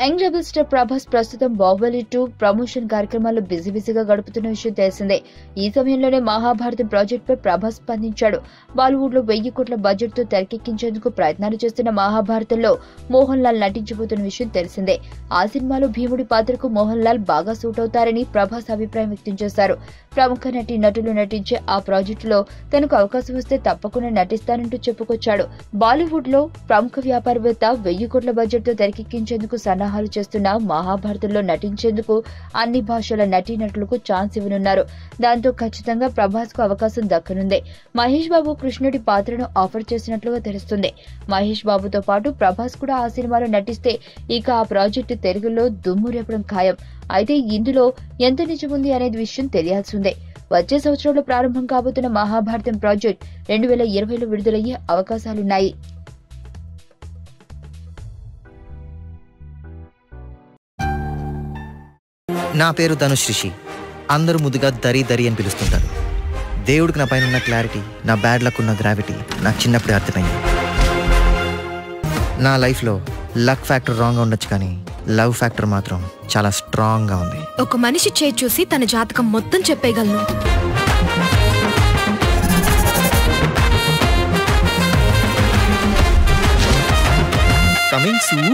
Young rebel star Prabhas ప్రస్తుతం Baahubali 2 promotion కార్యక్రమాల్లో బిజీగా గడుపుతున్న విషయం తెలిసిందే. ఈ సమయంలోనే మహాభారతం ప్రాజెక్ట్ పై ప్రభాస్ స్పందించాడు. బాలీవుడ్ లో 1000 కోట్ల బడ్జెట్ తో తెరకెక్కించేందుకు ప్రయత్నాలు చేస్తున్న మహాభారతంలో మోహన్ లాల్ నటించబోతున్న విషయం తెలిసిందే. ఆ సినిమాలో భీముడి పాత్రకు మోహన్ లాల్ బాగా సూట్ అవుతారని ప్రభాస్ అభిప్రాయం వ్యక్తం చేశారు. ప్రముఖ నటులు నటించే ఆ ప్రాజెక్టులో తనకు అవకాశం వస్తే తప్పకుండా నటిస్తానంటూ చెప్పుకొచ్చాడు. బాలీవుడ్ లో ప్రముఖ వ్యాపారవేత్త 1000 కోట్ల బడ్జెట్ తో తెరకెక్కించేందుకు సన్నాహాలు చేస్తున్న మహాభారతంలో నటించేందుకు అన్ని భాషల నటీనటులకు ఛాన్స్ ఇవ్వనున్నారు. దాంతో ఖచ్చితంగా ప్రభాస్ కు అవకాశం దక్కనుంది. మహేష్ బాబు కృష్ణుడి పాత్రను ఆఫర్ చేసినట్లుగా తెలుస్తుంది. మహేష్ బాబుతో పాటు ప్రభాస్ కూడా ఆ సినిమాలో నటిస్తే ఇక ఆ ప్రాజెక్టు తెలుగులో దుమ్ము రేపడం ఖాయం. అయితే ఇందులో ఎంత నిజముంది అనేది విషయం తెలియాల్సి ఉంది. వచ్చే సంవత్సరంలో ప్రారంభం కాబోతున్న మహాభారతం ప్రాజెక్ట్ 2020లో విడుదలయ్యే అవకాశాలున్నాయి. నా పేరు ధనుష్ రిషి. అందరూ ముద్దుగా దరి అని పిలుస్తుంటారు. దేవుడికి నా పైన ఉన్న క్లారిటీ, నా బ్యాడ్ లక్ ఉన్న గ్రావిటీ నాకు చిన్నప్పుడే అర్థమైంది. నా లైఫ్లో లక్ ఫ్యాక్టర్ రాంగ్గా ఉండొచ్చు, కానీ లవ్ ఫ్యాక్టర్ మాత్రం చాలా స్ట్రాంగ్గా ఉంది. ఒక మనిషి చేయి చూసి తన జాతకం మొత్తం చెప్పేయగలను. Coming soon.